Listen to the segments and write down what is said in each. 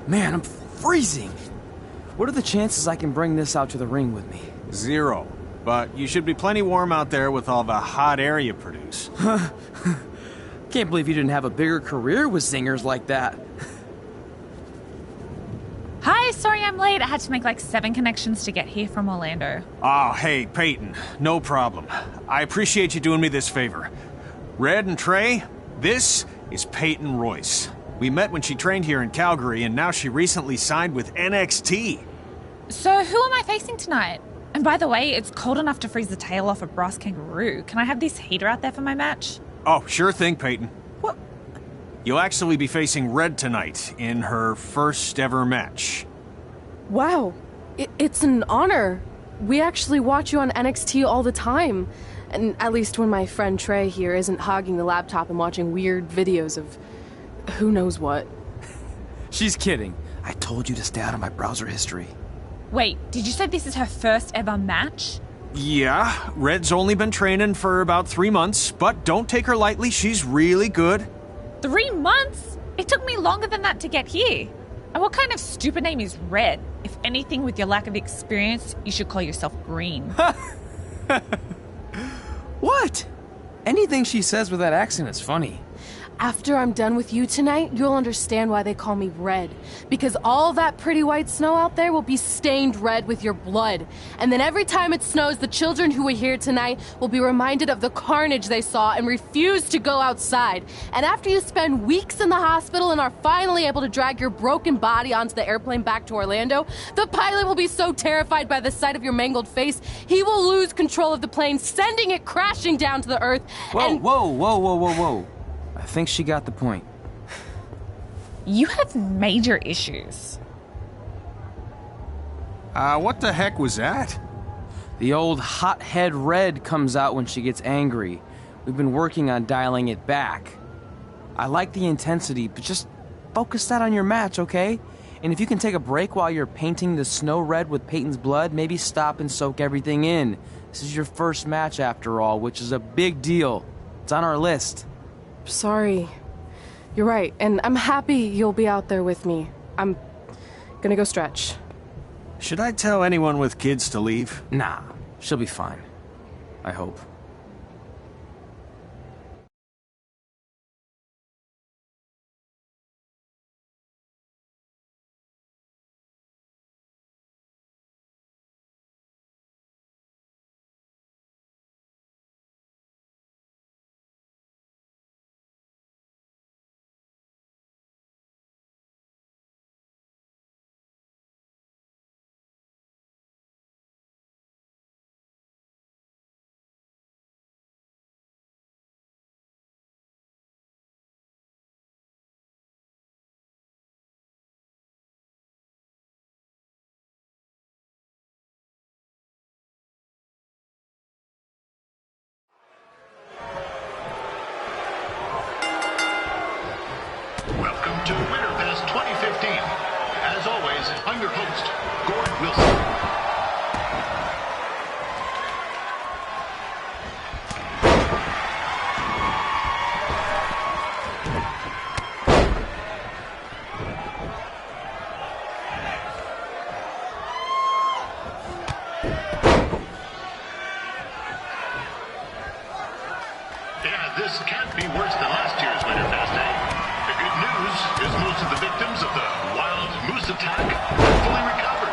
Man, I'm freezing. What are the chances I can bring this out to the ring with me? 0. But you should be plenty warm out there with all the hot air you produce. Can't believe you didn't have a bigger career with singers like that. Hi, sorry I'm late. I had to make like 7 connections to get here from Orlando. Oh, hey, Peyton. No problem. I appreciate you doing me this favor. Red and Trey, this is Peyton Royce. We met when she trained here in Calgary, and now she recently signed with NXT. So who am I facing tonight? And by the way, it's cold enough to freeze the tail off a brass kangaroo. Can I have this heater out there for my match? Oh, sure thing, Peyton. What? You'll actually be facing Red tonight in her first ever match. Wow, it's an honor. We actually watch you on NXT all the time. And at least when my friend Trey here isn't hogging the laptop and watching weird videos of who knows what. She's kidding. I told you to stay out of my browser history. Wait, did you say this is her first ever match? Yeah, Red's only been training for about 3 months, but don't take her lightly, she's really good. 3 months? It took me longer than that to get here. And what kind of stupid name is Red? If anything, with your lack of experience, you should call yourself Green. What? Anything she says with that accent is funny. After I'm done with you tonight, you'll understand why they call me Red. Because all that pretty white snow out there will be stained red with your blood. And then every time it snows, the children who are here tonight will be reminded of the carnage they saw and refuse to go outside. And after you spend weeks in the hospital and are finally able to drag your broken body onto the airplane back to Orlando, the pilot will be so terrified by the sight of your mangled face, he will lose control of the plane, sending it crashing down to the earth. Whoa. I think she got the point. You have major issues. What the heck was that? The old hothead Red comes out when she gets angry. We've been working on dialing it back. I like the intensity, but just focus that on your match, okay? And if you can take a break while you're painting the snow red with Peyton's blood, maybe stop and soak everything in. This is your first match after all, which is a big deal. It's on our list. Sorry. You're right, and I'm happy you'll be out there with me. I'm gonna go stretch. Should I tell anyone with kids to leave? Nah, she'll be fine. I hope. Welcome to Winter Fest 2015. As always, I'm your host, Gordon Wilson. Yeah, this can't be worse than last year's Winterfest, eh? The good news is most of the victims of the wild moose attack are fully recovered.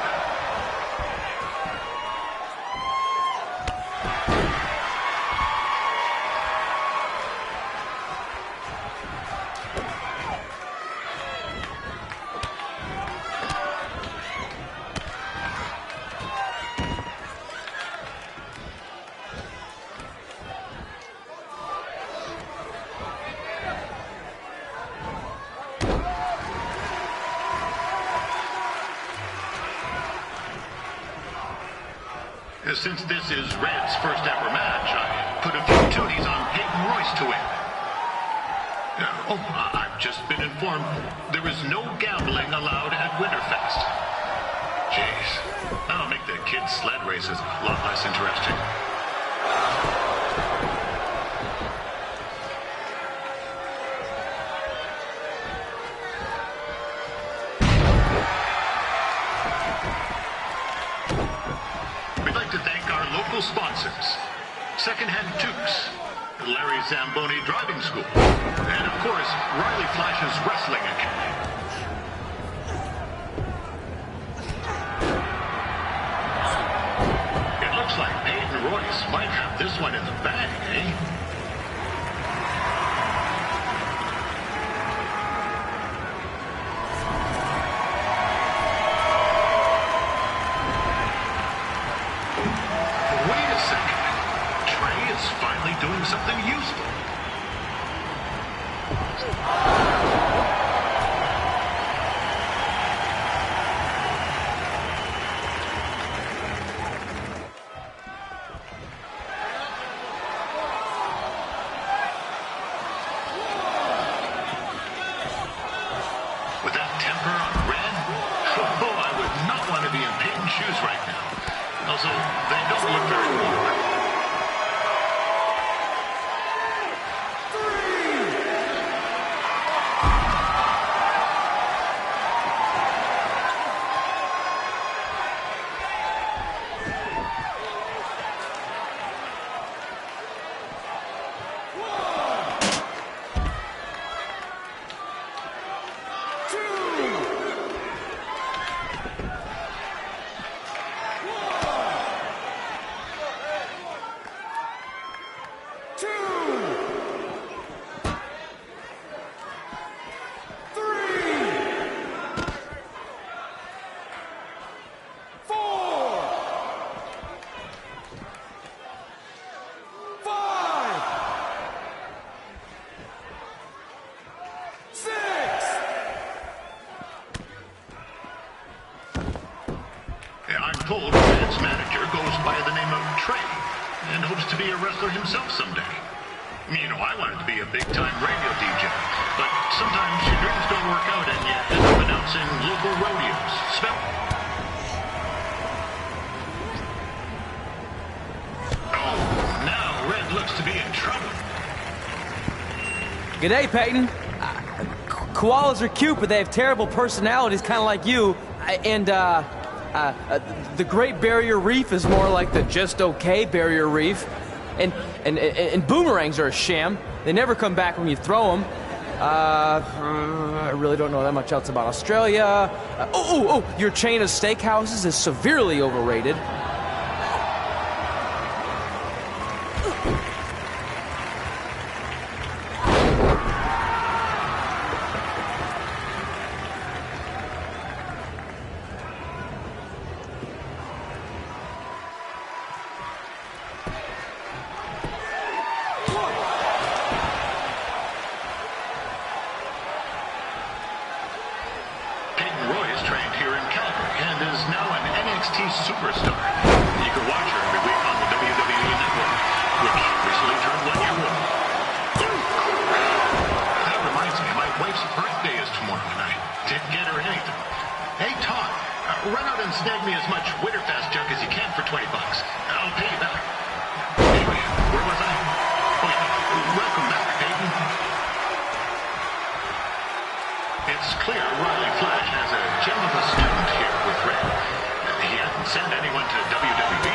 Since this is Red's first ever match, I put a few tooties on Peyton Royce to win. I've just been informed there is no gambling allowed at Winterfest. Jeez, that'll make the kids' sled races a lot less interesting. Sponsors, Secondhand Tukes, Larry Zamboni Driving School, and of course, Riley Flash's Wrestling Academy. It looks like Peyton Royce might have this one in the bag, eh? Doing something useful. With that temper on Red, I would not want to be in Peyton's shoes right now. Also, they don't look very warm. told Red's manager goes by the name of Trey and hopes to be a wrestler himself someday. You know, I wanted to be a big-time radio DJ, but sometimes your dreams don't work out and you end up announcing local rodeos. Oh, now Red looks to be in trouble. G'day, Peyton. Koalas are cute, but they have terrible personalities, kind of like you. The Great Barrier Reef is more like the just okay Barrier Reef. And boomerangs are a sham. They never come back when you throw them. I really don't know that much else about Australia. Your chain of steakhouses is severely overrated. Superstar. You can watch her every week on the WWE Network, which recently turned 1 year old. That reminds me, my wife's birthday is tomorrow, and I didn't get her anything. Hey, Todd, run out and snag me as much Winterfest junk as you can for $20. I'll pay you back. Anyway, where was I? Oh, yeah. Welcome back, Peyton. It's clear Riley Flash has a gem of a student here with Red. He hasn't sent anyone to WWE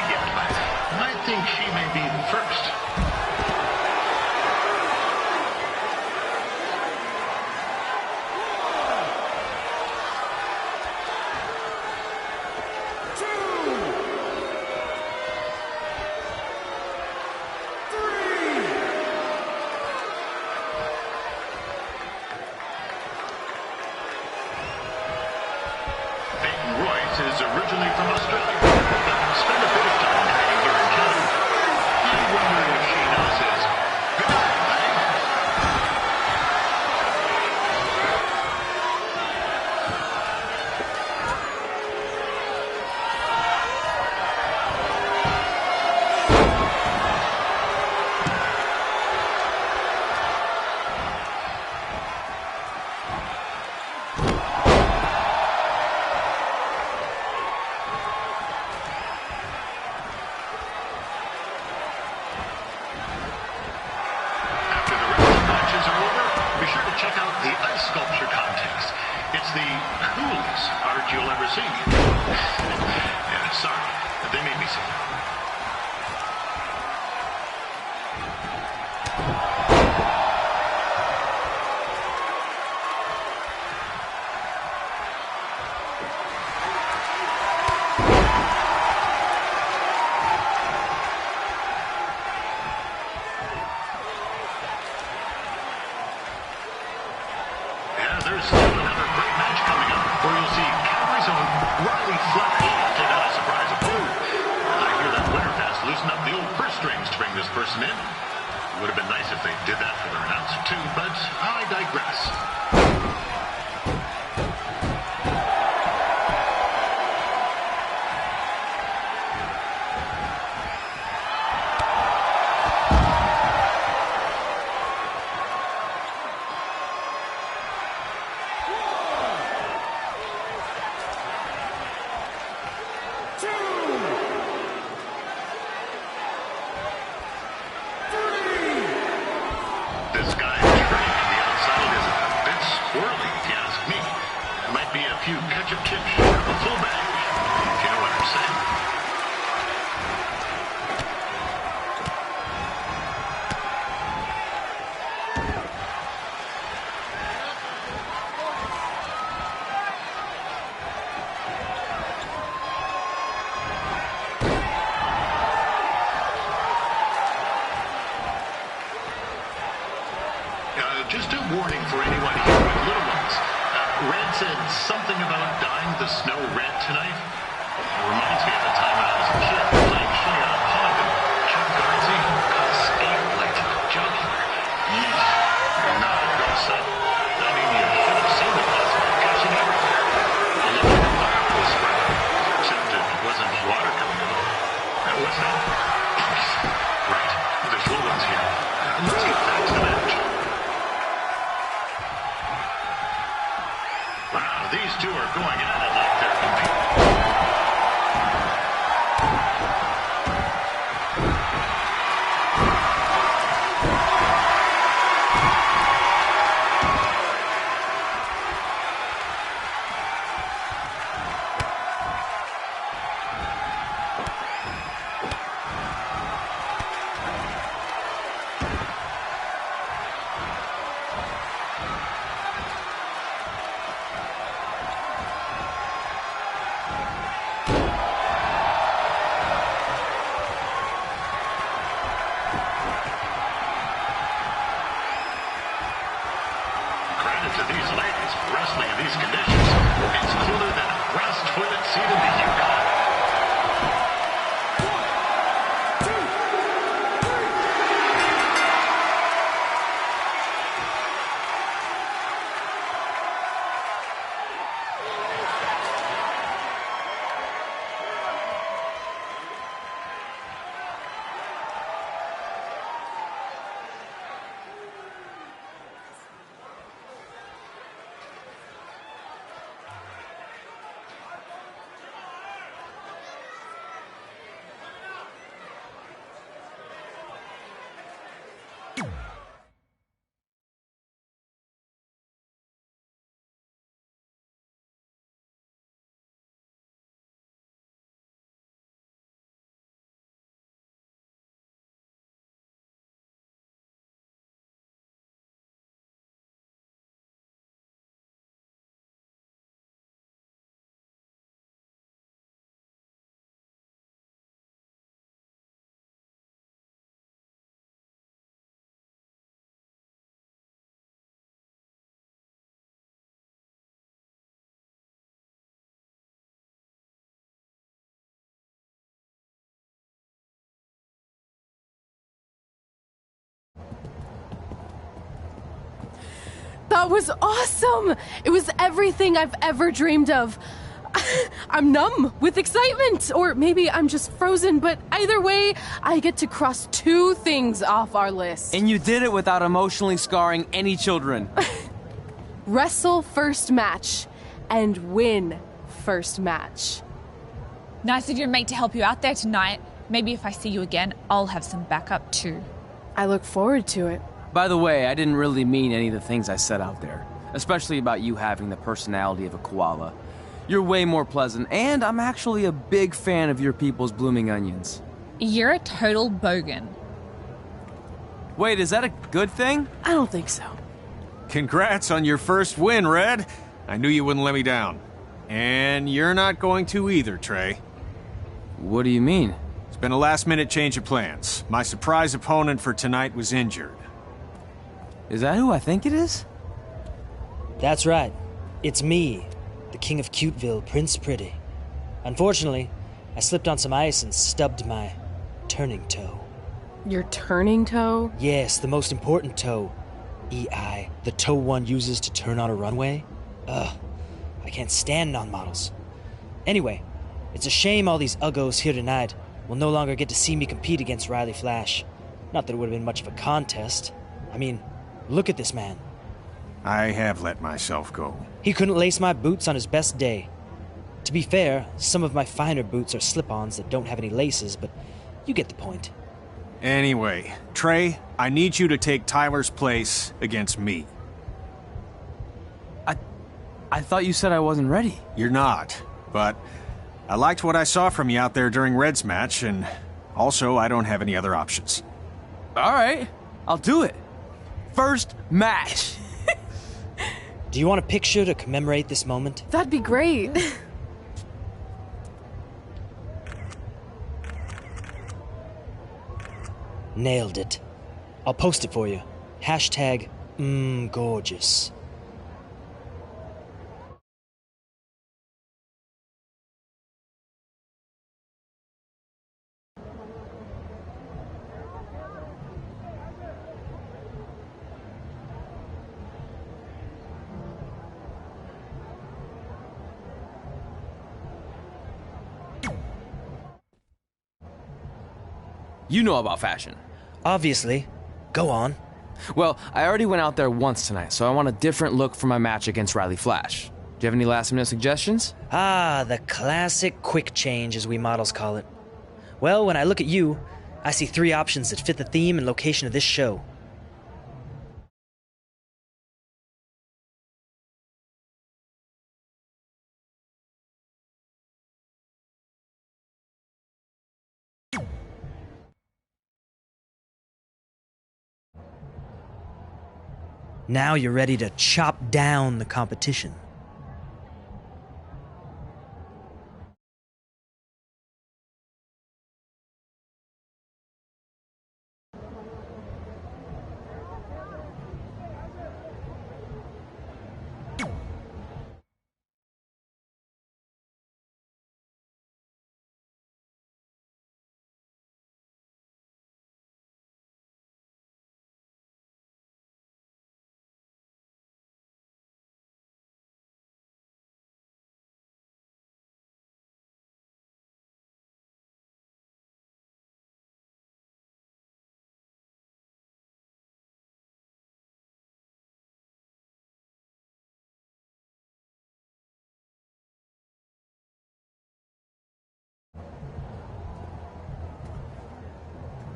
the coolest art you'll ever see. Yeah, sorry, they made me say that. There's still another great match coming up where you'll see Calgary's own Riley Flash take on a surprise opponent. I hear that Winterfest loosened up the old purse strings to bring this person in. It would have been nice if they did that for their announcer too, but I digress. This guy Trey on the outside is a bit squirrely, if you ask me. There might be a few ketchup chips short of a full bag, if you know what I'm saying. Just a warning for anyone here with little ones. Red said something about dyeing the snow red tonight. It reminds me of the time when I was a kid playing play on a pond and Chuck Garnsey got a skate blade in the jugular. Yeesh. You're not a good son. I mean, you should have seen the cause of concussion everywhere. It looked like a fire was spreading, except it wasn't water coming out. What's that? Right. There's little ones here. Let's get back to the match. Wow, these two are going at it like they're competing. To these ladies, wrestling in these conditions, it's cooler than a grass toilet seat in the Yukon. That was awesome! It was everything I've ever dreamed of. I'm numb with excitement, or maybe I'm just frozen, but either way, I get to cross 2 things off our list. And you did it without emotionally scarring any children. Wrestle first match, and win first match. Nice of your mate to help you out there tonight. Maybe if I see you again, I'll have some backup too. I look forward to it. By the way, I didn't really mean any of the things I said out there. especially about you having the personality of a koala. You're way more pleasant, and I'm actually a big fan of your people's blooming onions. You're a total bogan. Wait, is that a good thing? I don't think so. Congrats on your first win, Red. I knew you wouldn't let me down. And you're not going to either, Trey. What do you mean? It's been a last-minute change of plans. My surprise opponent for tonight was injured. Is that who I think it is? That's right. It's me, the King of Cuteville, Prince Pretty. Unfortunately, I slipped on some ice and stubbed my turning toe. Your turning toe? Yes, the most important toe. EI, the toe one uses to turn on a runway. Ugh, I can't stand non-models. Anyway, it's a shame all these uggos here tonight will no longer get to see me compete against Riley Flash. Not that it would have been much of a contest. I mean, look at this man. I have let myself go. He couldn't lace my boots on his best day. To be fair, some of my finer boots are slip-ons that don't have any laces, but you get the point. Anyway, Trey, I need you to take Tyler's place against me. I thought you said I wasn't ready. You're not, but I liked what I saw from you out there during Red's match, and also I don't have any other options. All right, I'll do it. First match. Do you want a picture to commemorate this moment? That'd be great. Nailed it. I'll post it for you. Hashtag gorgeous. You know about fashion. Obviously. Go on. Well, I already went out there once tonight, so I want a different look for my match against Riley Flash. Do you have any last-minute suggestions? Ah, the classic quick change, as we models call it. Well, when I look at you, I see 3 options that fit the theme and location of this show. Now you're ready to chop down the competition.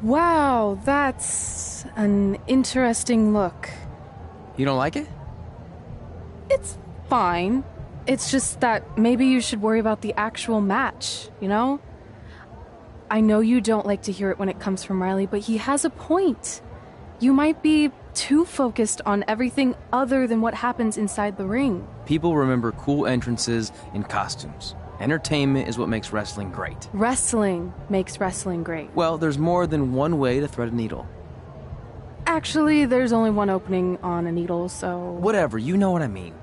Wow, that's an interesting look. You don't like it? It's fine. It's just that maybe you should worry about the actual match, you know? I know you don't like to hear it when it comes from Riley, but he has a point. You might be too focused on everything other than what happens inside the ring. People remember cool entrances and costumes. Entertainment is what makes wrestling great. Wrestling makes wrestling great. Well, there's more than one way to thread a needle. Actually, there's only one opening on a needle, so... Whatever, you know what I mean.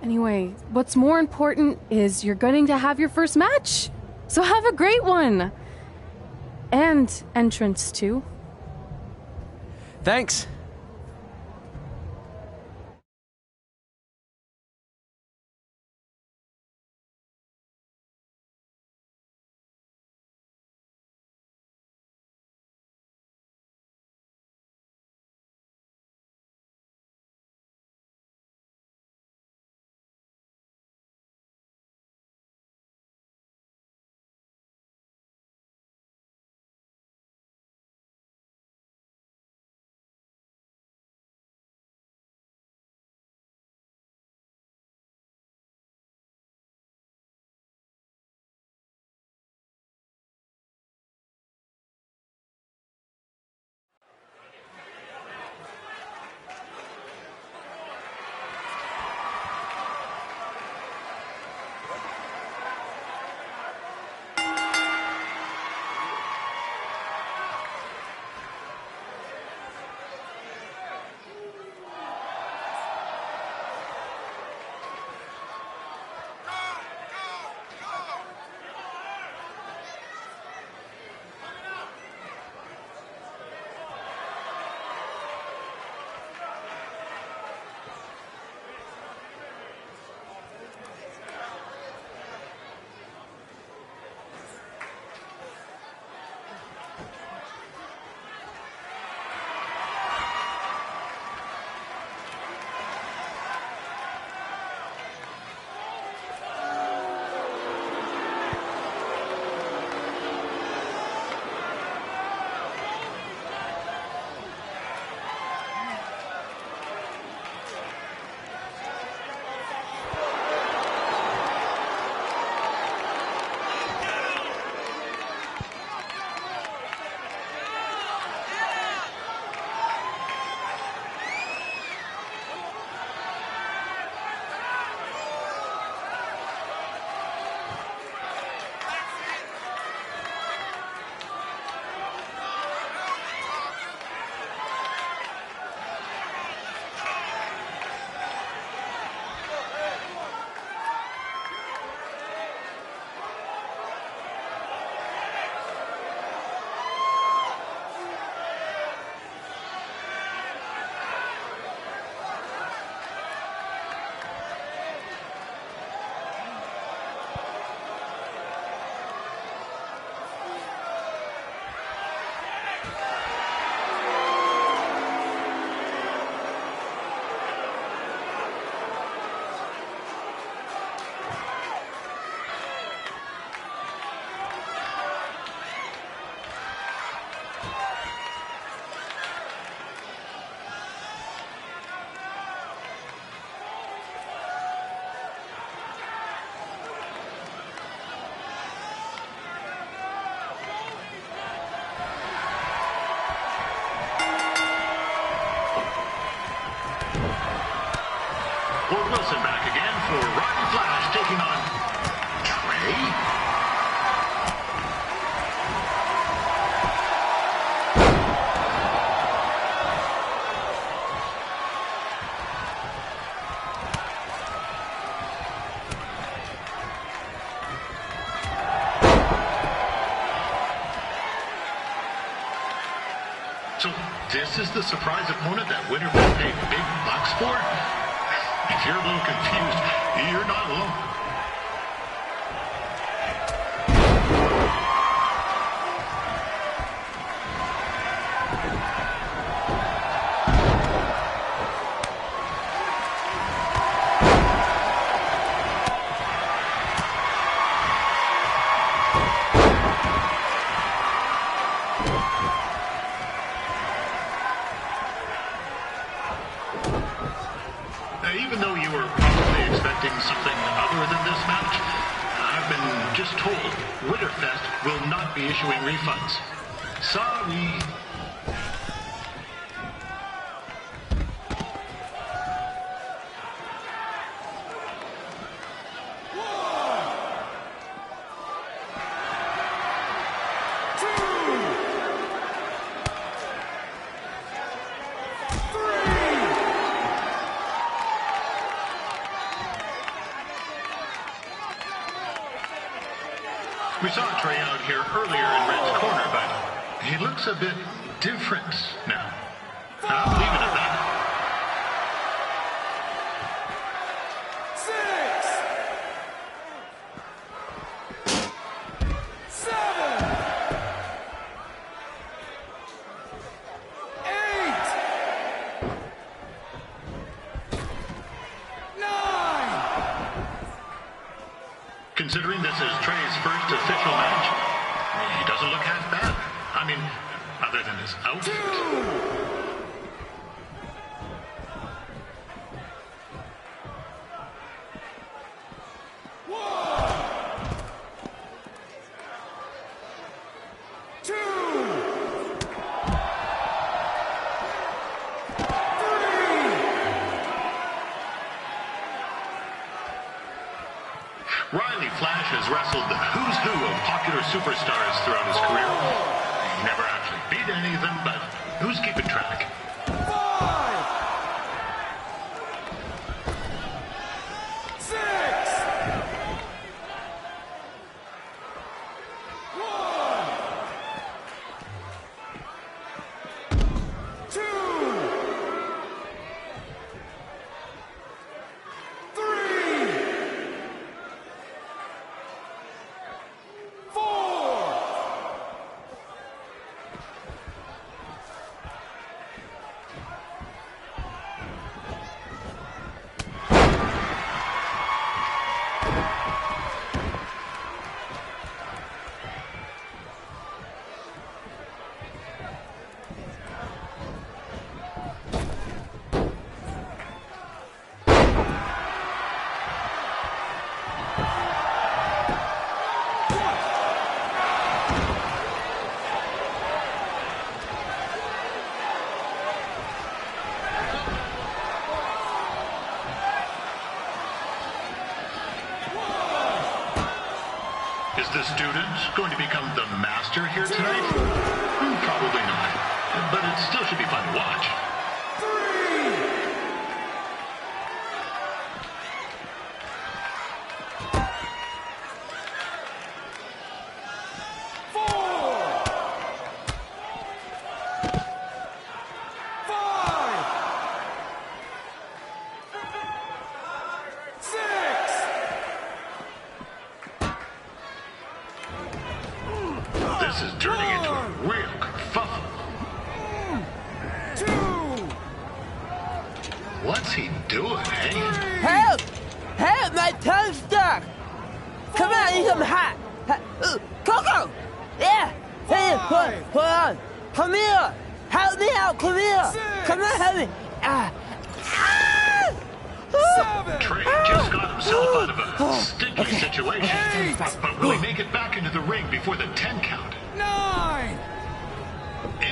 Anyway, what's more important is you're going to have your first match. So have a great one. And entrance, too. Thanks. Wilson back again for Roddy Flash taking on Trey. So this is the surprise opponent that Winterfell paid big bucks for? If you're a little confused, you're not alone. Even though you were probably expecting something other than this match, I've been just told Winterfest will not be issuing refunds. Sorry. We saw Trey out here earlier in Red's corner, but he looks a bit different now. I'll leave it at that. 6, 7, 8, 9. Considering this is Trey's first official match, he doesn't look half bad. I mean, other than his outfit. Riley Flash has wrestled the who's who of popular superstars throughout his career. He never actually beat any of them, but who's keeping track? 5, 6, 1, 2, 3, 4. Is the student going to become the master here tonight? Probably not. But it still should be fun to watch. 3, 4, 5, 6. This is turning into a real kerfuffle. 2, What's he doing, eh? Help! Help! My tongue's stuck! Come on, I need some hot! Coco! Yeah! Hey, hold on! Come here! Help me out! Come here! 6, Come on, help me! Ah! 7, Trey just got himself out of a sticky situation. But will he make it back into the ring before the 10 count? 9.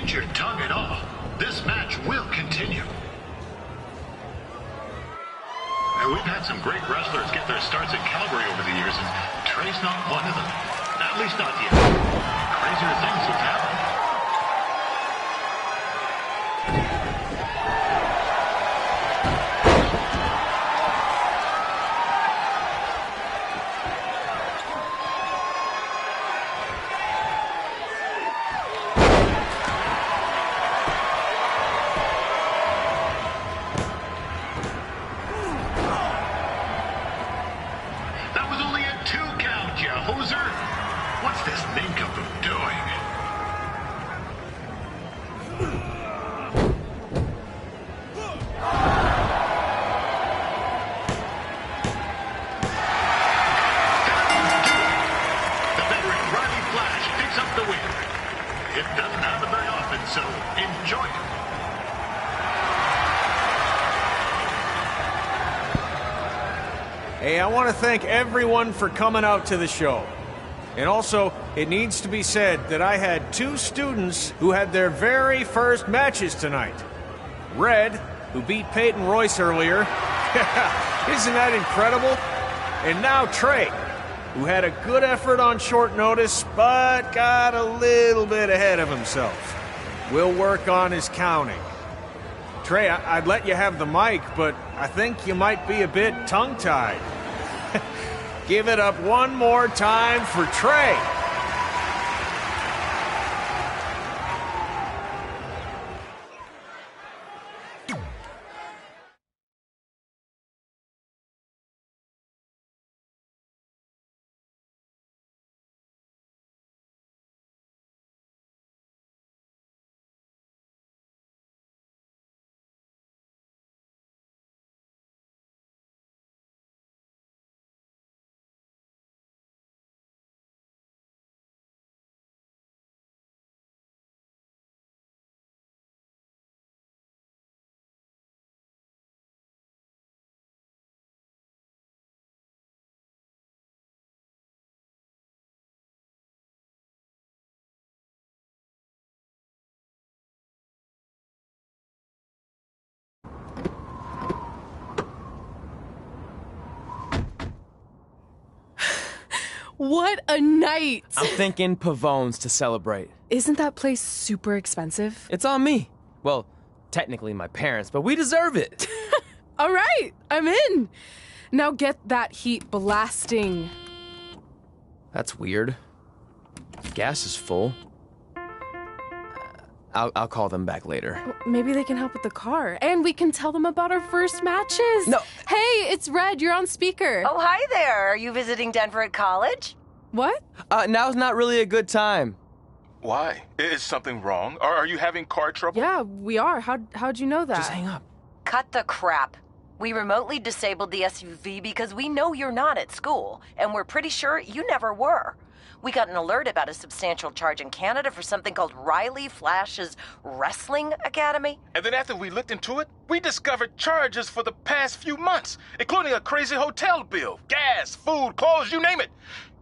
Injured tongue and all, this match will continue. We've had some great wrestlers get their starts in Calgary over the years, and Trey's not one of them. At least not yet. Crazier things have happened. Hey, I want to thank everyone for coming out to the show. And also, it needs to be said that I had 2 students who had their very first matches tonight. Red, who beat Peyton Royce earlier. Isn't that incredible? And now Trey, who had a good effort on short notice, but got a little bit ahead of himself. We'll work on his counting. Trey, I'd let you have the mic, but I think you might be a bit tongue-tied. Give it up one more time for Trey. What a night! I'm thinking Pavone's to celebrate. Isn't that place super expensive? It's on me. Well, technically my parents, but we deserve it. All right, I'm in. Now get that heat blasting. That's weird. Gas is full. I'll call them back later. Maybe they can help with the car. And we can tell them about our first matches. No. Hey, it's Red. You're on speaker. Oh, hi there. Are you visiting Denver at college? What? Now's not really a good time. Why? Is something wrong? Or are you having car trouble? Yeah, we are. How'd you know that? Just hang up. Cut the crap. We remotely disabled the SUV because we know you're not at school, and we're pretty sure you never were. We got an alert about a substantial charge in Canada for something called Riley Flash's Wrestling Academy. And then after we looked into it, we discovered charges for the past few months, including a crazy hotel bill, gas, food, clothes, you name it.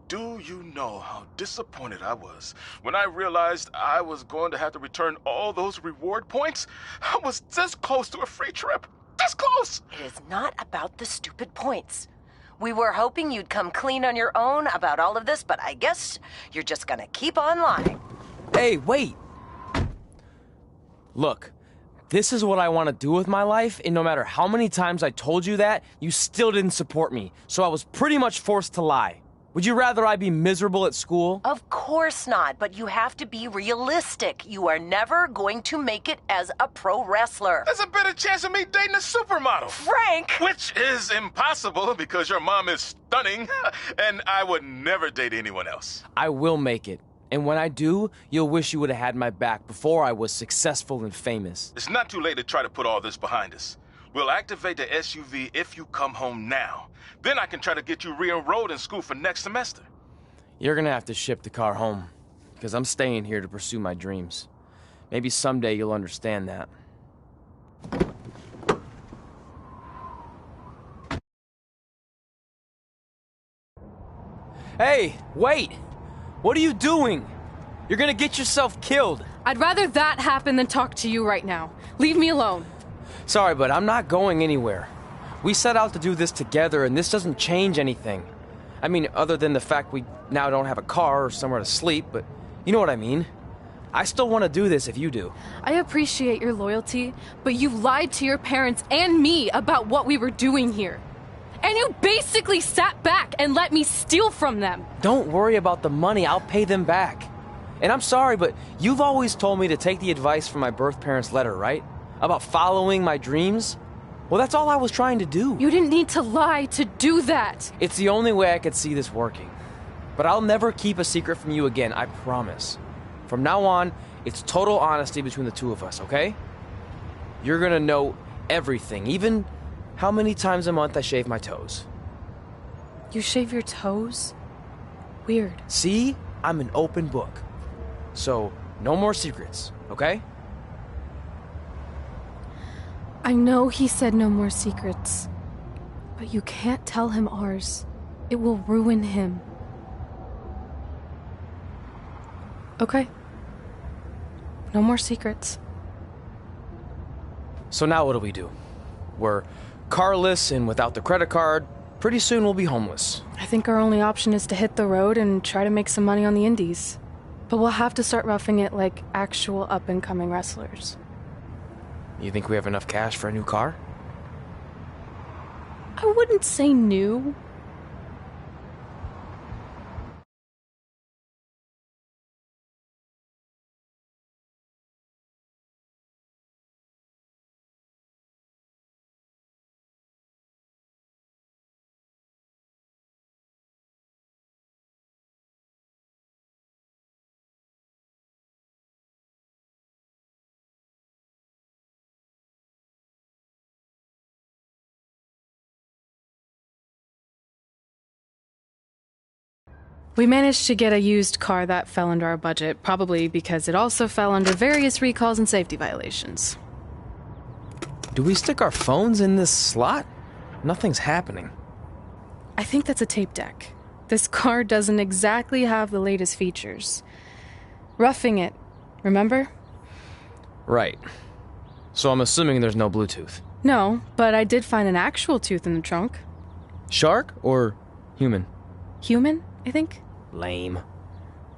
Do you know how disappointed I was when I realized I was going to have to return all those reward points? I was this close to a free trip. This close! It is not about the stupid points. We were hoping you'd come clean on your own about all of this, but I guess you're just gonna keep on lying. Hey, wait. Look, this is what I want to do with my life, and no matter how many times I told you that, you still didn't support me, so I was pretty much forced to lie. Would you rather I be miserable at school? Of course not, but you have to be realistic. You are never going to make it as a pro wrestler. There's a better chance of me dating a supermodel. Frank! Which is impossible because your mom is stunning, and I would never date anyone else. I will make it. And when I do, you'll wish you would have had my back before I was successful and famous. It's not too late to try to put all this behind us. We'll activate the SUV if you come home now. Then I can try to get you re-enrolled in school for next semester. You're gonna have to ship the car home, because I'm staying here to pursue my dreams. Maybe someday you'll understand that. Hey, wait! What are you doing? You're gonna get yourself killed. I'd rather that happen than talk to you right now. Leave me alone. Sorry, but I'm not going anywhere. We set out to do this together, and this doesn't change anything. I mean, other than the fact we now don't have a car or somewhere to sleep, but you know what I mean. I still want to do this if you do. I appreciate your loyalty, but you lied to your parents and me about what we were doing here. And you basically sat back and let me steal from them. Don't worry about the money, I'll pay them back. And I'm sorry, but you've always told me to take the advice from my birth parents' letter, right? About following my dreams? Well, that's all I was trying to do. You didn't need to lie to do that. It's the only way I could see this working. But I'll never keep a secret from you again, I promise. From now on, it's total honesty between the two of us, okay? You're gonna know everything, even how many times a month I shave my toes. You shave your toes? Weird. See? I'm an open book. So, no more secrets, okay? I know he said no more secrets, but you can't tell him ours. It will ruin him. Okay. No more secrets. So now what do? We're carless and without the credit card. Pretty soon we'll be homeless. I think our only option is to hit the road and try to make some money on the indies. But we'll have to start roughing it like actual up-and-coming wrestlers. You think we have enough cash for a new car? I wouldn't say new. We managed to get a used car that fell under our budget, probably because it also fell under various recalls and safety violations. Do we stick our phones in this slot? Nothing's happening. I think that's a tape deck. This car doesn't exactly have the latest features. Roughing it, remember? Right. So I'm assuming there's no Bluetooth. No, but I did find an actual tooth in the trunk. Shark or human? Human, I think. Lame.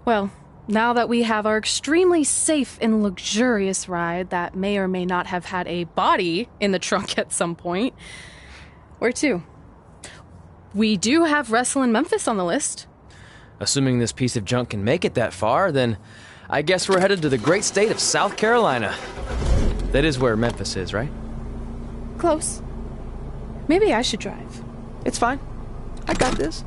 Well, now that we have our extremely safe and luxurious ride that may or may not have had a body in the trunk at some point, where to? We do have Wrestle in Memphis on the list. Assuming this piece of junk can make it that far, then I guess we're headed to the great state of South Carolina. That is where Memphis is, right? Close. Maybe I should drive. It's fine. I got this.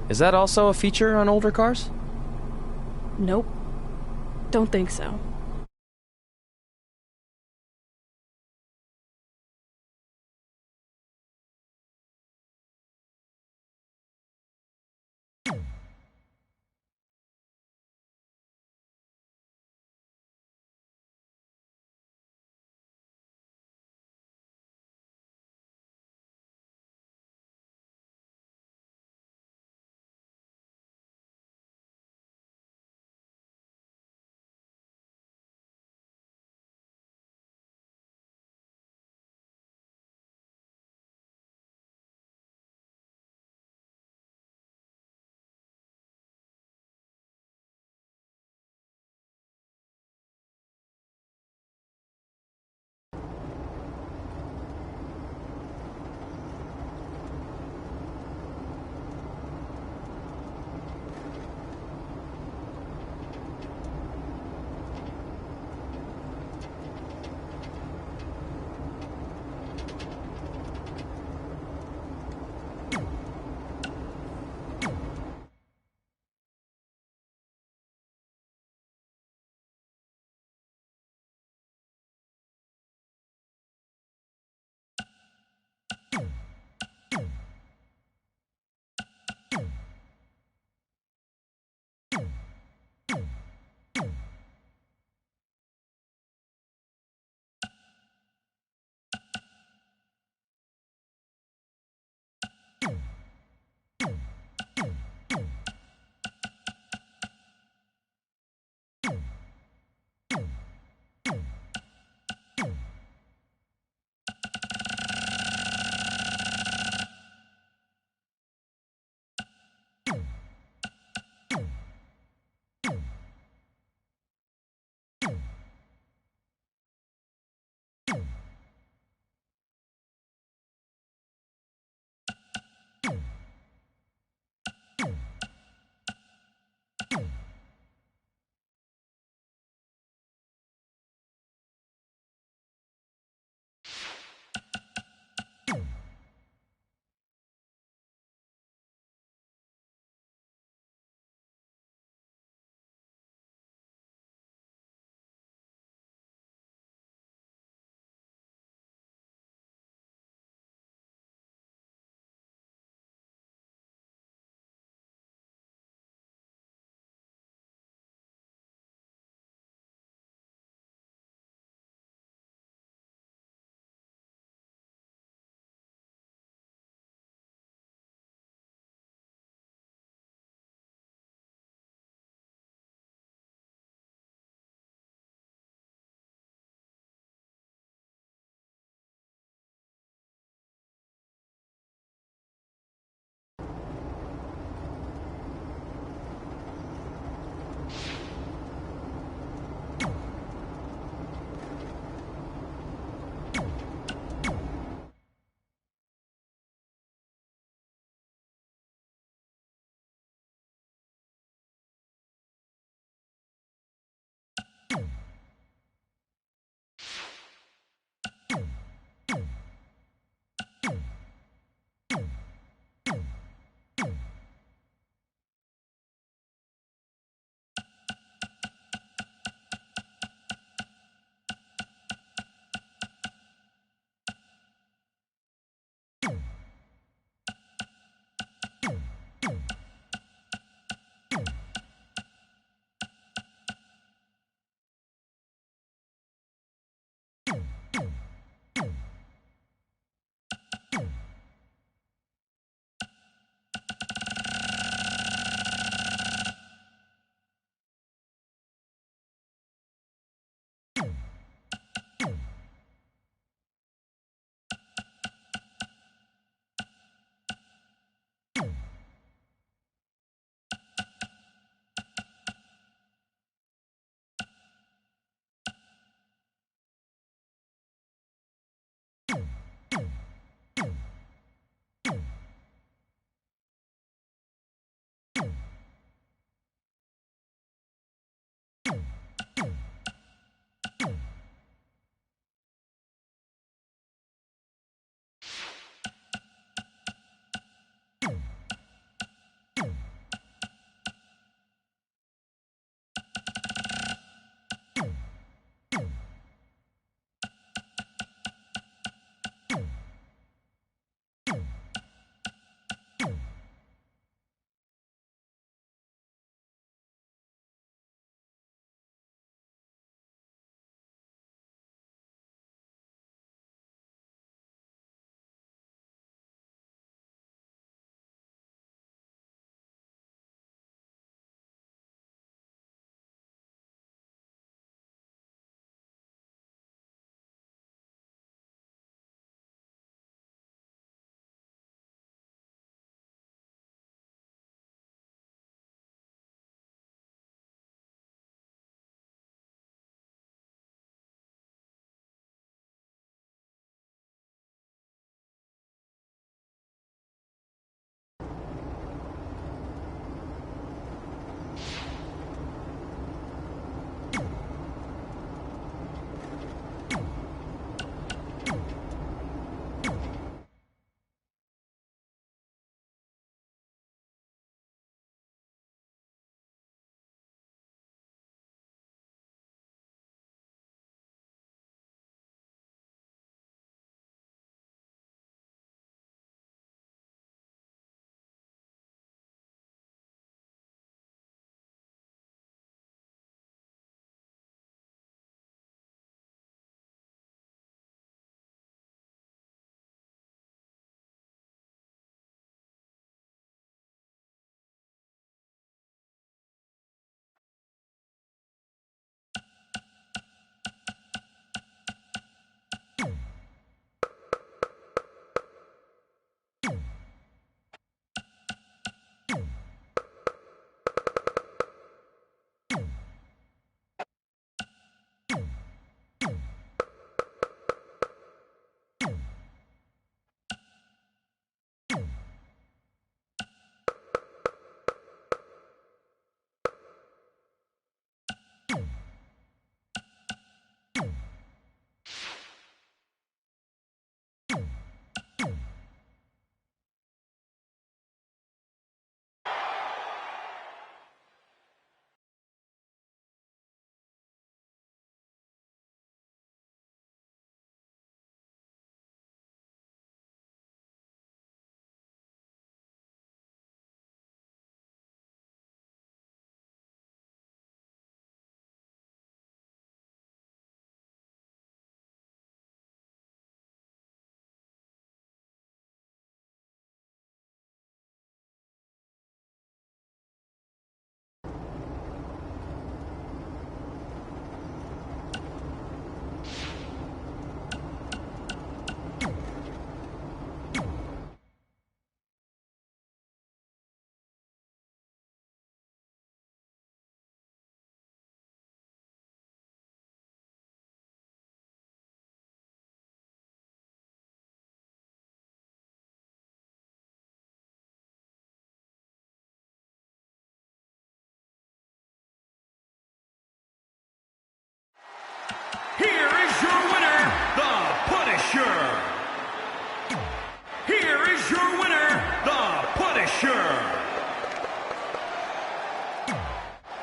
Is that also a feature on older cars? Nope. Don't think so.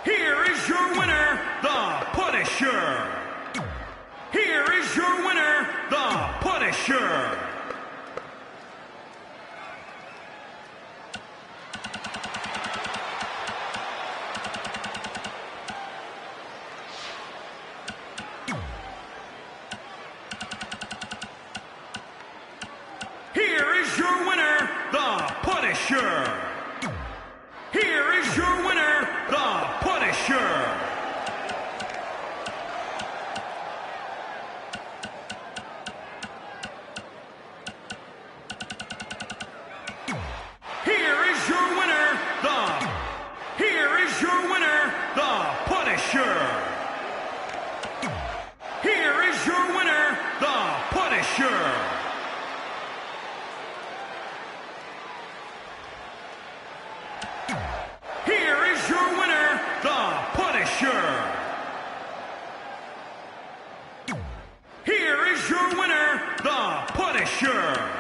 Here is your winner, the Punisher. Here is your winner, the Punisher. Here is your winner, the Punisher. Here is your winner, the Punisher. Here is your winner, the Here is your winner, the Punisher. Here is your winner, the Punisher. Here is your winner, the Punisher. Here is your winner, the Punisher.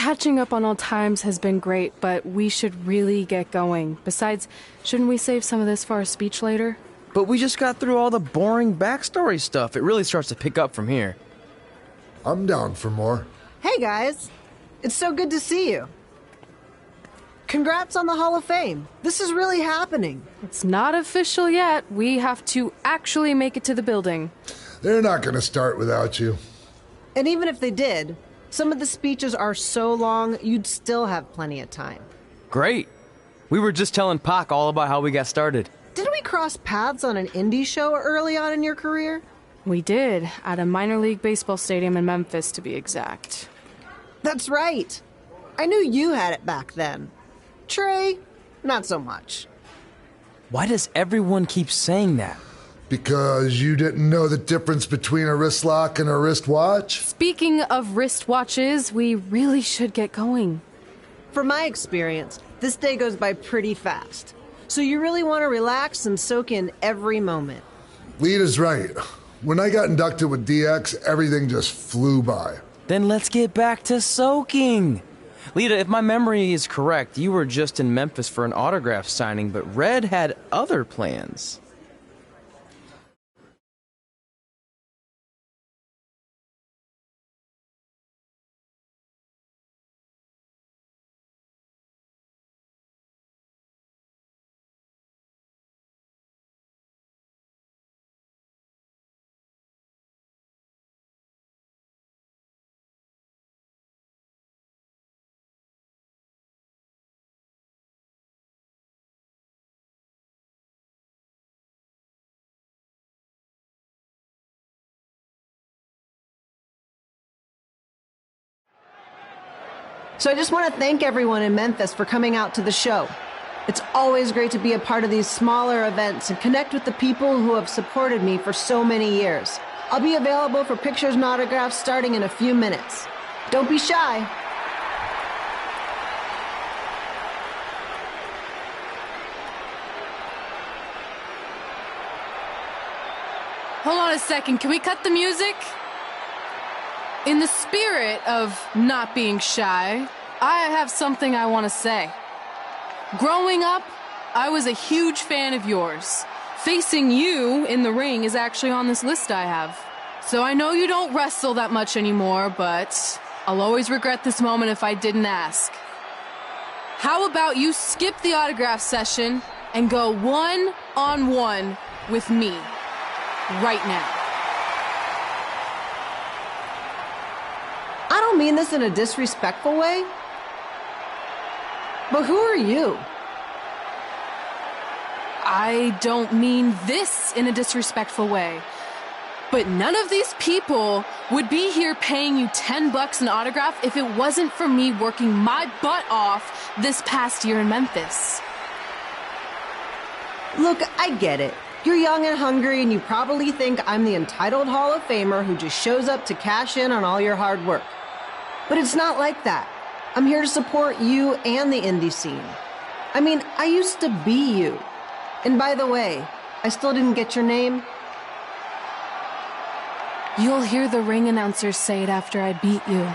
Catching up on old times has been great, but we should really get going. Besides, shouldn't we save some of this for our speech later? But we just got through all the boring backstory stuff. It really starts to pick up from here. I'm down for more. Hey guys, it's so good to see you. Congrats on the Hall of Fame. This is really happening. It's not official yet. We have to actually make it to the building. They're not going to start without you. And even if they did, some of the speeches are so long, you'd still have plenty of time. Great. We were just telling Pac all about how we got started. Didn't we cross paths on an indie show early on in your career? We did, at a minor league baseball stadium in Memphis, to be exact. That's right. I knew you had it back then. Trey, not so much. Why does everyone keep saying that? Because you didn't know the difference between a wrist lock and a wristwatch? Speaking of wristwatches, we really should get going. From my experience, this day goes by pretty fast. So you really want to relax and soak in every moment. Lita's right. When I got inducted with DX, everything just flew by. Then let's get back to soaking. Lita, if my memory is correct, you were just in Memphis for an autograph signing, but Red had other plans. So I just want to thank everyone in Memphis for coming out to the show. It's always great to be a part of these smaller events and connect with the people who have supported me for so many years. I'll be available for pictures and autographs starting in a few minutes. Don't be shy. Hold on a second, can we cut the music? In the spirit of not being shy, I have something I want to say. Growing up, I was a huge fan of yours. Facing you in the ring is actually on this list I have. So I know you don't wrestle that much anymore, but I'll always regret this moment if I didn't ask. How about you skip the autograph session and go one-on-one with me right now? I don't mean this in a disrespectful way, but who are you? I don't mean this in a disrespectful way, but none of these people would be here paying you $10 an autograph if it wasn't for me working my butt off this past year in Memphis. Look, I get it. You're young and hungry, and you probably think I'm the entitled Hall of Famer who just shows up to cash in on all your hard work. But it's not like that. I'm here to support you and the indie scene. I mean, I used to be you. And by the way, I still didn't get your name. You'll hear the ring announcers say it after I beat you.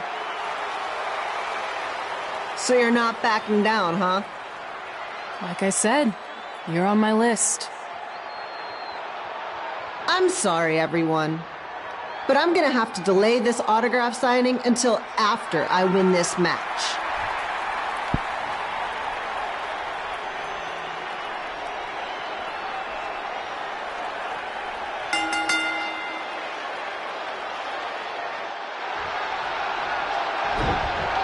So you're not backing down, huh? Like I said, you're on my list. I'm sorry, everyone. But I'm gonna have to delay this autograph signing until after I win this match.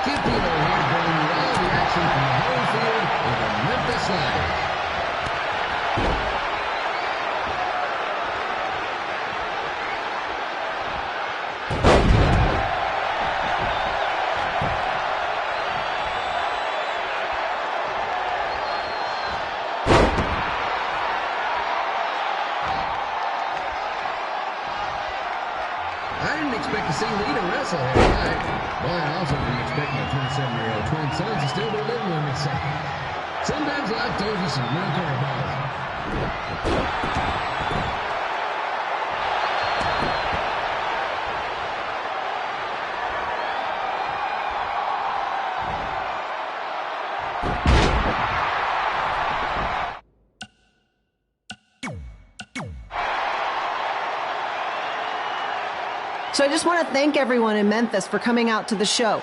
Keep people here bringing you all the action from the home field of the Memphis Lions. I didn't expect to see Lita wrestle here tonight. Well, I also didn't expect my 27-year-old twin sons to still be living with me, so sometimes life throws you some real curveballs. So I just want to thank everyone in Memphis for coming out to the show.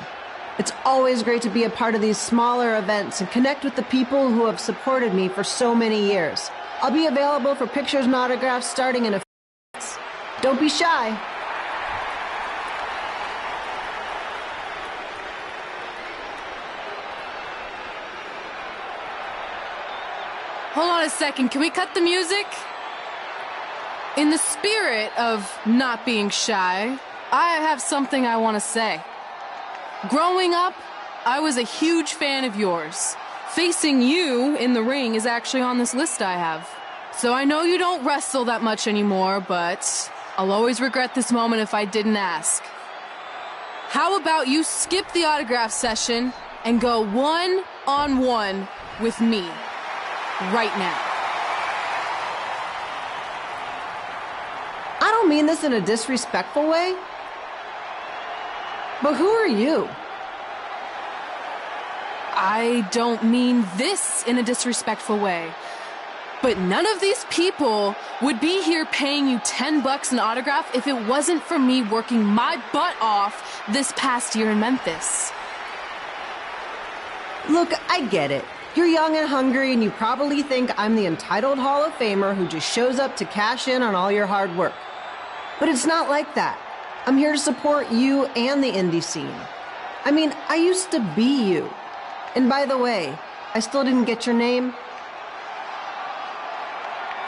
It's always great to be a part of these smaller events and connect with the people who have supported me for so many years. I'll be available for pictures and autographs starting in a few minutes. Don't be shy. Hold on a second, can we cut the music? In the spirit of not being shy, I have something I want to say. Growing up, I was a huge fan of yours. Facing you in the ring is actually on this list I have. So I know you don't wrestle that much anymore, but I'll always regret this moment if I didn't ask. How about you skip the autograph session and go one-on-one with me right now? I don't mean this in a disrespectful way, but who are you? I don't mean this in a disrespectful way, but none of these people would be here paying you $10 an autograph if it wasn't for me working my butt off this past year in Memphis. Look, I get it. You're young and hungry, and you probably think I'm the entitled Hall of Famer who just shows up to cash in on all your hard work. But it's not like that. I'm here to support you and the indie scene. I mean, I used to be you. And by the way, I still didn't get your name.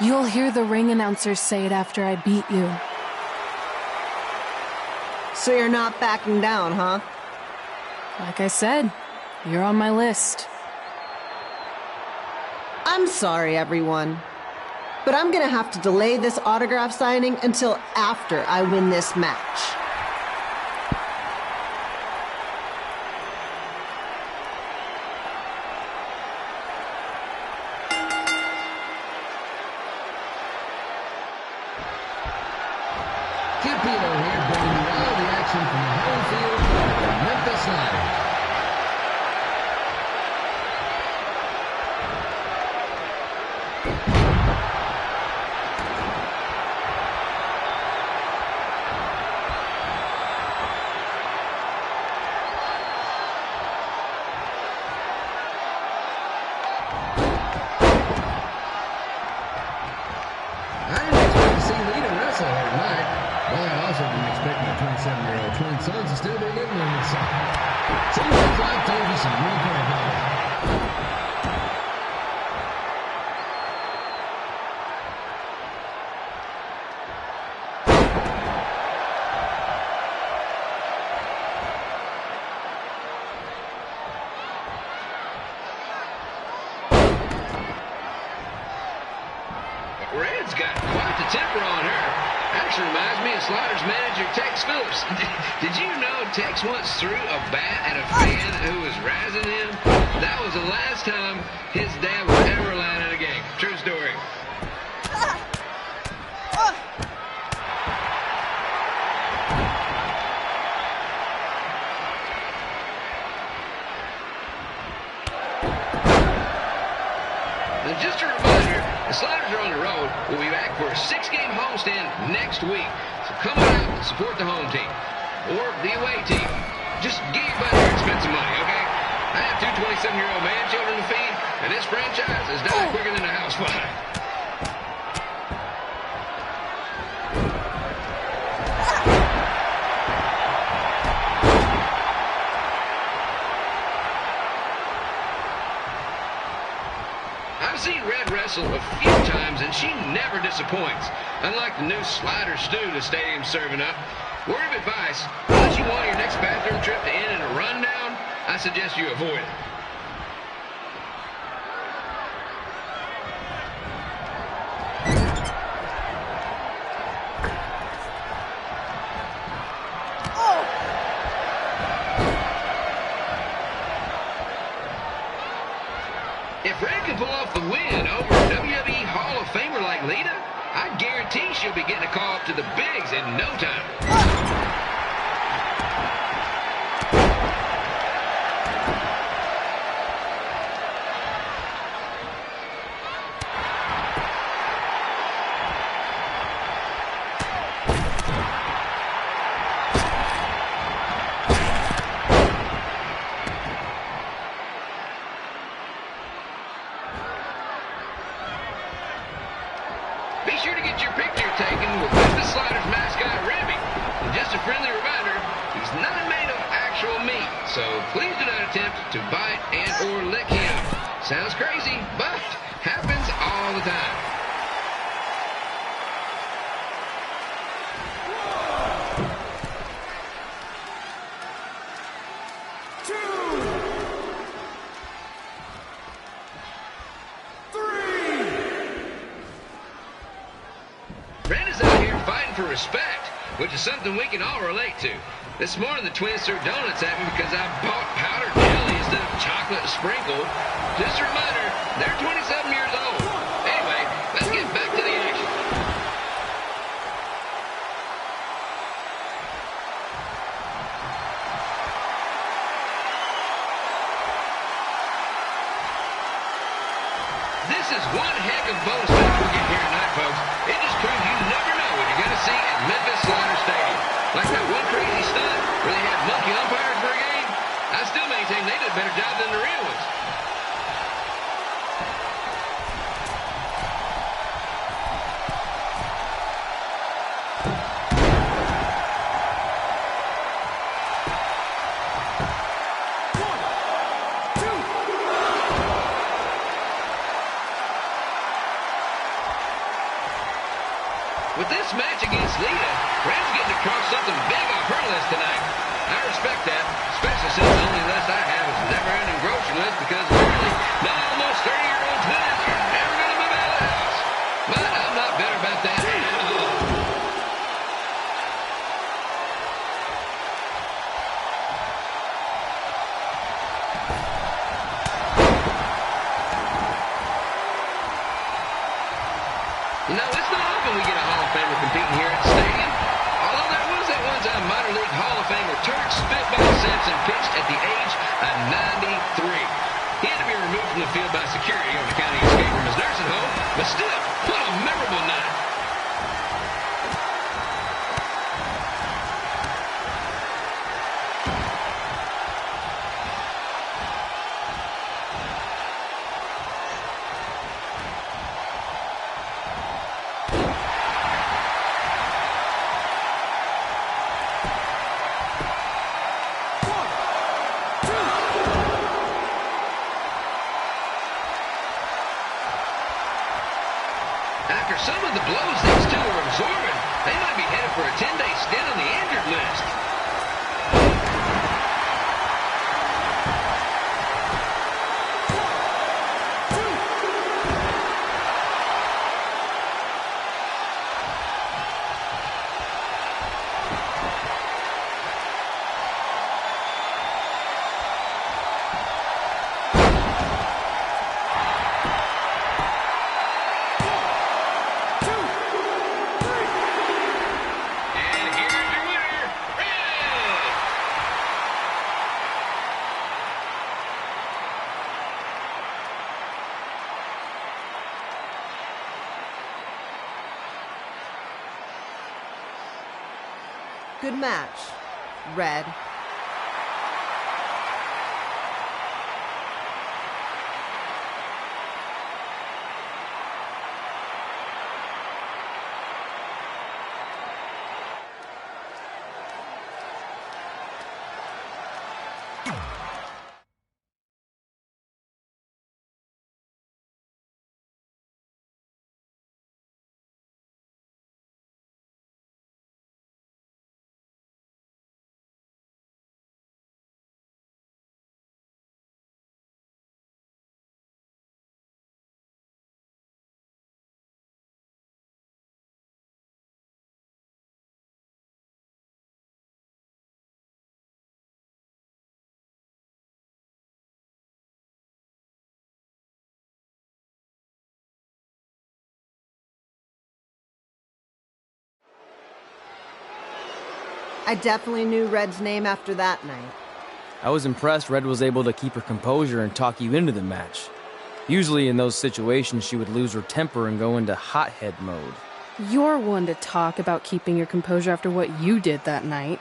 You'll hear the ring announcers say it after I beat you. So you're not backing down, huh? Like I said, you're on my list. I'm sorry, everyone. But I'm gonna have to delay this autograph signing until after I win this match. Capito here, bringing you all the action from the home field of the Memphis Sliders. I didn't expect to see Lita wrestle here tonight. Well, I also didn't expect my 27-year-old twin sons to still be living in this side. Sometimes life throws you some real curveballs. Red's got quite the temper on her. Actually reminds me of Sliders manager Tex Phillips. Did you know Tex once threw a bat at a fan who was razzing him? That was the last time his dad was ever allowed in a game. True story. And just a reminder, the Sliders are on the road. We'll be back for a 6-game homestand next week. So come on out and support the home team. Or the away team. Just get your buddy your expensive money, okay? I have 2 27-year-old man children to feed, and this franchise has died quicker than a house fire. I've seen Red wrestle a few times, and she never disappoints. Unlike the new slider stew the stadium's serving up. Word of advice, unless you want your next bathroom trip to end in a rundown, I suggest you avoid it. If Red can pull off the win over a WWE Hall of Famer like Lita, I guarantee she'll be getting a call up to the bigs in no time. be sure to get your picture taken with Memphis Sliders mascot Remy. And just a friendly reminder, he's not made of actual meat, so please do not attempt to bite and or lick him. Sounds crazy, but happens all the time. Red is out here fighting for respect, which is something we can all relate to. This morning, the twins threw donuts at me because I bought powdered jelly instead of chocolate sprinkle. Just a reminder, they're 27 years old. Anyway, let's get back to the action. This is one heck of bonus match we're getting here tonight, folks. It just proves you never know what you're going to see at Memphis Slaughter Stadium. Like that one crazy stunt where they had monkey umpires for a game, I still maintain they did a better job than the real ones. With this match against Lita, Red's getting across something big off her list tonight. I respect that, especially since the only list I have is a never-ending grocery list because apparently my almost 30-year-old twins are never going to move out of the house. But I'm not bitter about that at all. You know, it's not often we get a Hall of Famer competing here at the stadium. Although there was that one time minor league Hall of Famer Turk Spitball Simpson pitched at the age of 93. He had to be removed from the field by security on account of escape from his nursing home, but still, what a memorable night. After some of the blows these two are absorbing, they might be headed for a 10-day stint on the injured list. Good match, Red. I definitely knew Red's name after that night. I was impressed Red was able to keep her composure and talk you into the match. Usually in those situations, she would lose her temper and go into hothead mode. You're one to talk about keeping your composure after what you did that night.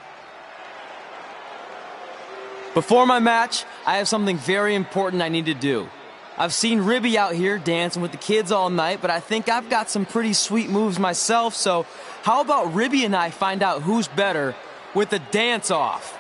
Before my match, I have something very important I need to do. I've seen Ribby out here dancing with the kids all night, but I think I've got some pretty sweet moves myself, so how about Ribby and I find out who's better with the dance-off?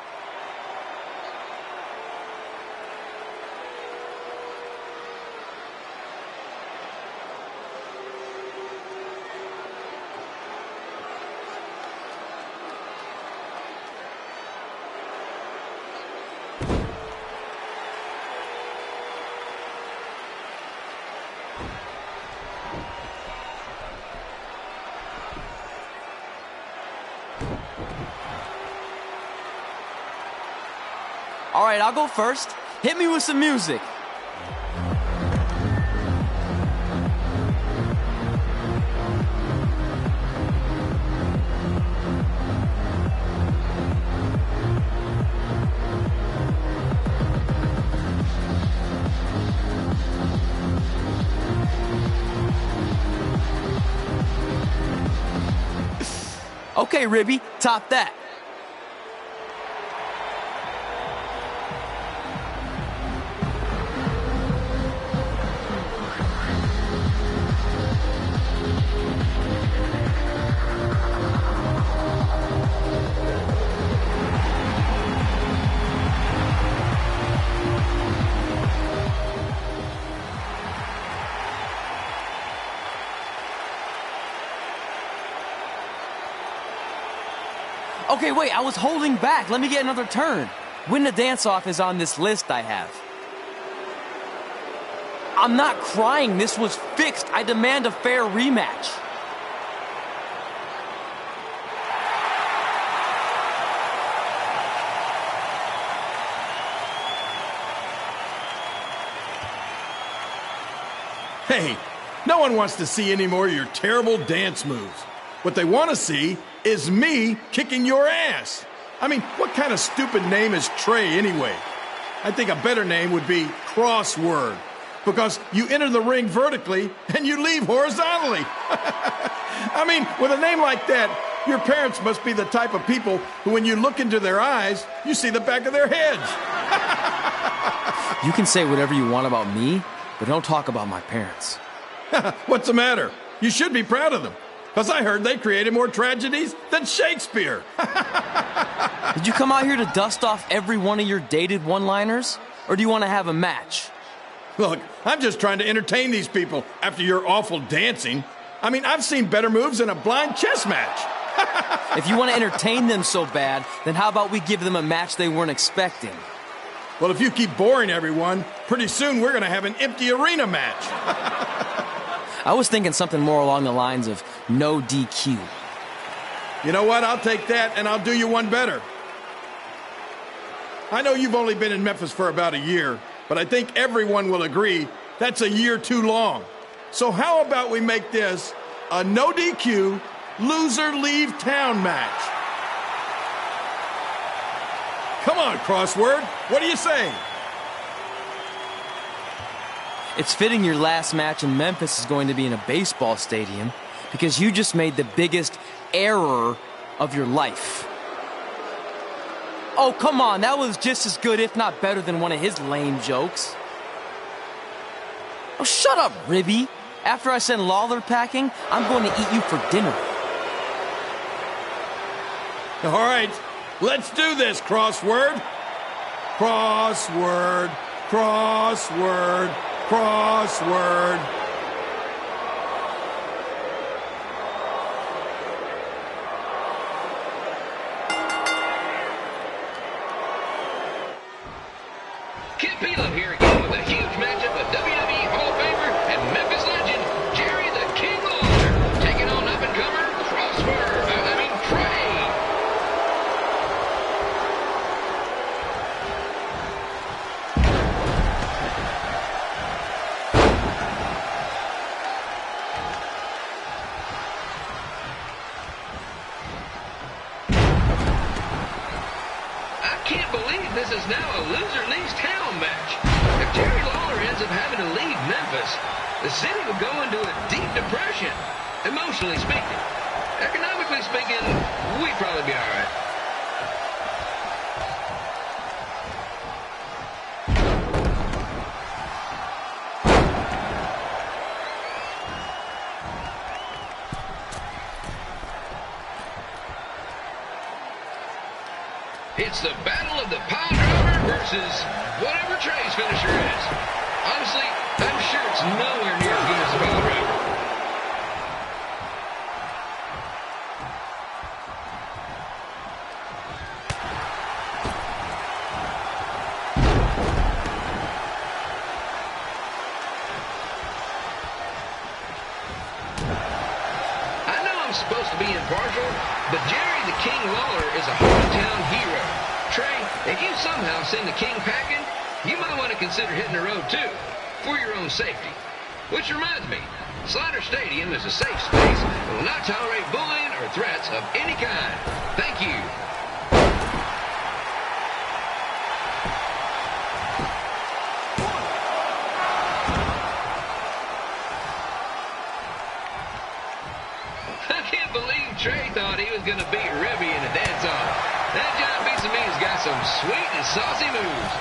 All right, I'll go first. Hit me with some music. Okay, Ribby, top that. Okay, wait, I was holding back. Let me get another turn. Win the dance-off is on this list I have. I'm not crying. This was fixed. I demand a fair rematch. Hey, no one wants to see any more of your terrible dance moves. What they want to see is me kicking your ass. I mean, what kind of stupid name is Trey anyway? I think a better name would be Crossword, because you enter the ring vertically and you leave horizontally. I mean, with a name like that, your parents must be the type of people who, when you look into their eyes, you see the back of their heads. You can say whatever you want about me, but don't talk about my parents. What's the matter? You should be proud of them. Because I heard they created more tragedies than Shakespeare. Did you come out here to dust off every one of your dated one-liners? Or do you want to have a match? Look, I'm just trying to entertain these people after your awful dancing. I mean, I've seen better moves than a blind chess match. If you want to entertain them so bad, then how about we give them a match they weren't expecting? Well, if you keep boring everyone, pretty soon we're going to have an empty arena match. I was thinking something more along the lines of no DQ. You know what? I'll take that, and I'll do you one better. I know you've only been in Memphis for about a year, but I think everyone will agree that's a year too long. So how about we make this a no DQ, loser leave town match? Come on, Crossword. What do you say? It's fitting your last match in Memphis is going to be in a baseball stadium because you just made the biggest error of your life. Oh, come on. That was just as good, if not better, than one of his lame jokes. Oh, shut up, Ribby. After I send Lawler packing, I'm going to eat you for dinner. All right, let's do this, Crossword. Crossword, crossword, crossword. Kid Peeler here again with a huge matchup of WWE Hall of Famer and Memphis legend, Jerry the King Lawler, taking on up-and-comer Trey. I can't believe this is now a loser leaves town match. If Jerry Lawler ends up having to leave Memphis, the city will go into a deep depression, emotionally speaking. Economically speaking, we'd probably be all right. It's the battle of the pile driver versus whatever Trey's finisher is. Honestly, I'm sure it's nowhere near as good as the pile driver. Supposed to be impartial, but Jerry the King Lawler is a hometown hero. Trey, if you somehow send the King packing, you might want to consider hitting the road too, for your own safety. Which reminds me, Slider Stadium is a safe space and will not tolerate bullying or threats of any kind. Thank you. Trey thought he was going to beat Ribby in a dance-off. That giant piece of meat's got some sweet and saucy moves.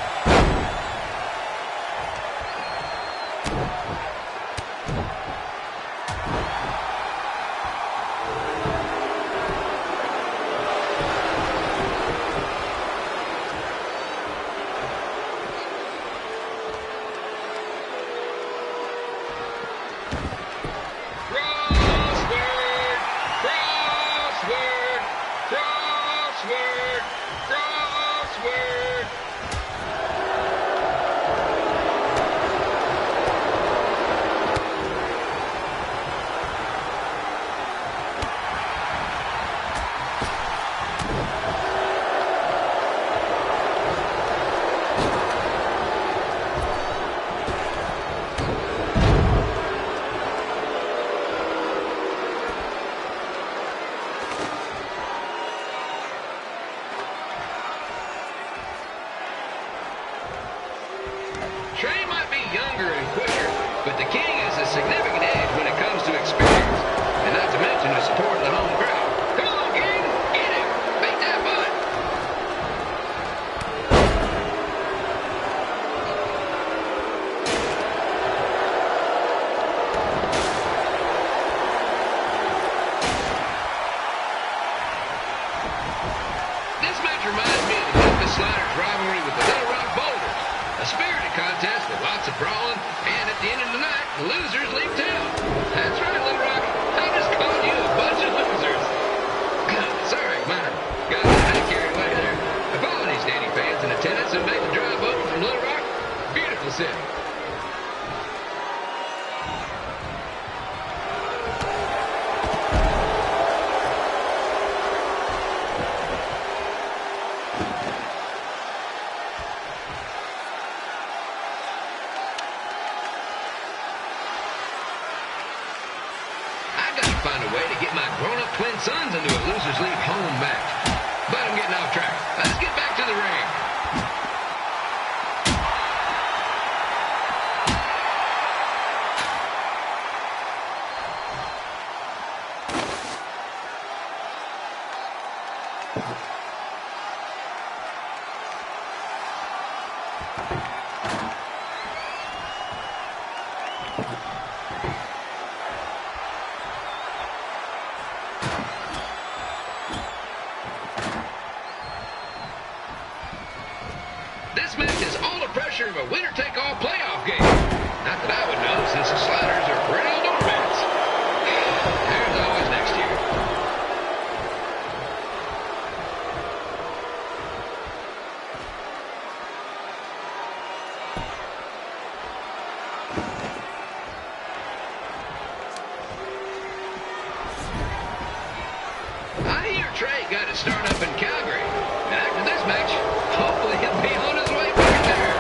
Trey might be younger and quicker, but the King has a significant edge when it comes to experience, and not to mention the support of the home crowd. Come on, King, get him! Make that butt! This match reminds me of the Memphis Sliders rivalry with the Little Rock Boulders. A spirited contest with lots of brawling, and at the end of the night, the losers leave town. That's right, Little Rock. I just called you a bunch of losers. Sorry, minor. Got a little carried away there. Apologies to any fans in attendance who made the drive over from Little Rock. Beautiful city. Find a way to get my grown-up twin sons into a losers leave home match. But I'm getting off track. Let's get back to the ring. This match is all the pressure of a winner-take-all playoff game. Not that I would know, since the Sliders are perennial doormats. There's always next year. I hear Trey got his start up in Calgary. And after this match, hopefully he'll be on his way back there.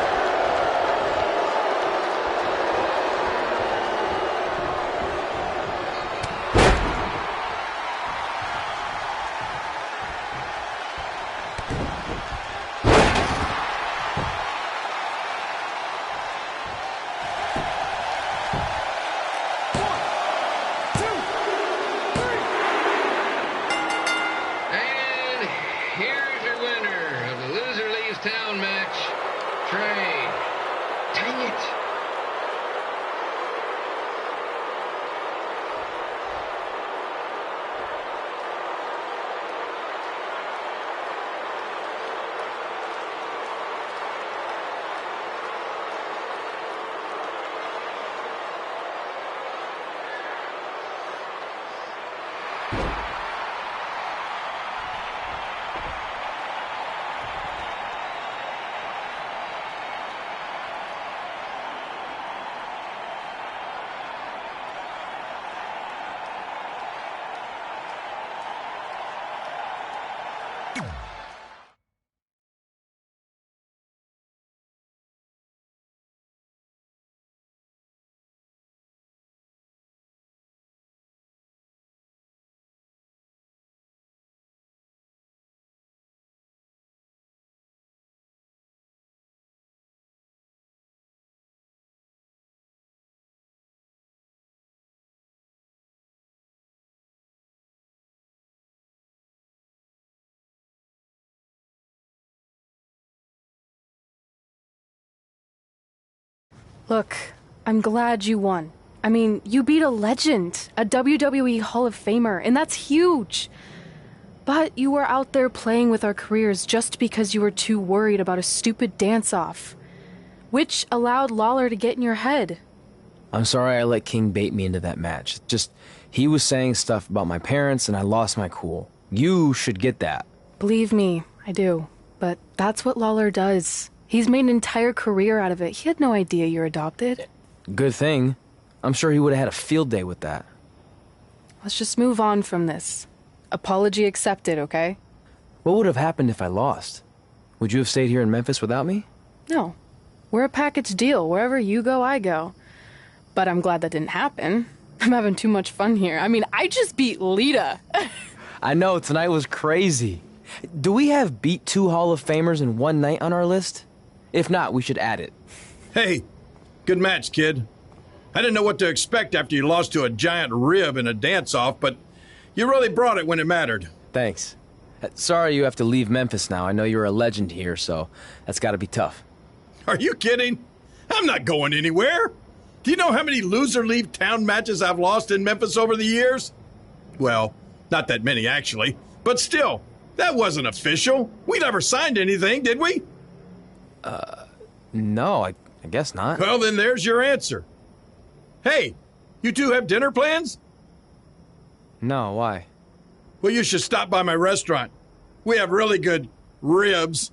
And here Look, I'm glad you won. I mean, you beat a legend, a WWE Hall of Famer, and that's huge. But you were out there playing with our careers just because you were too worried about a stupid dance-off, which allowed Lawler to get in your head. I'm sorry I let King bait me into that match. Just, he was saying stuff about my parents and I lost my cool. You should get that. Believe me, I do. But that's what Lawler does. He's made an entire career out of it. He had no idea you're adopted. Good thing. I'm sure he would have had a field day with that. Let's just move on from this. Apology accepted, okay? What would have happened if I lost? Would you have stayed here in Memphis without me? No. We're a package deal. Wherever you go, I go. But I'm glad that didn't happen. I'm having too much fun here. I mean, I just beat Lita. I know, tonight was crazy. Do we have beat 2 Hall of Famers in one night on our list? If not, we should add it. Hey, good match, kid. I didn't know what to expect after you lost to a giant rib in a dance-off, but you really brought it when it mattered. Thanks. Sorry you have to leave Memphis now. I know you're a legend here, so that's gotta be tough. Are you kidding? I'm not going anywhere. Do you know how many loser leave town matches I've lost in Memphis over the years? Well, not that many actually, but still, that wasn't official. We never signed anything, did we? No, I guess not. Well, then there's your answer. Hey, you two have dinner plans? No, why? Well, you should stop by my restaurant. We have really good ribs.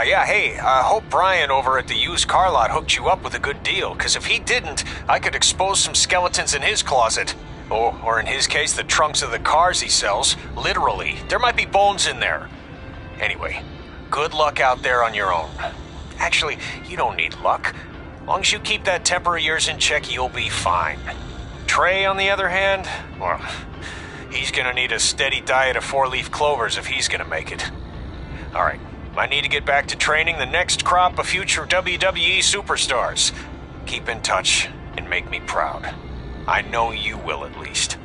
Yeah, hey, I hope Brian over at the used car lot hooked you up with a good deal, because if he didn't, I could expose some skeletons in his closet. Or in his case, the trunks of the cars he sells. Literally, there might be bones in there. Anyway, good luck out there on your own. Actually, you don't need luck. As long as you keep that temper of yours in check, you'll be fine. Trey, on the other hand, well, he's gonna need a steady diet of 4-leaf clovers if he's gonna make it. Alright. I need to get back to training the next crop of future WWE superstars. Keep in touch and make me proud. I know you will, at least.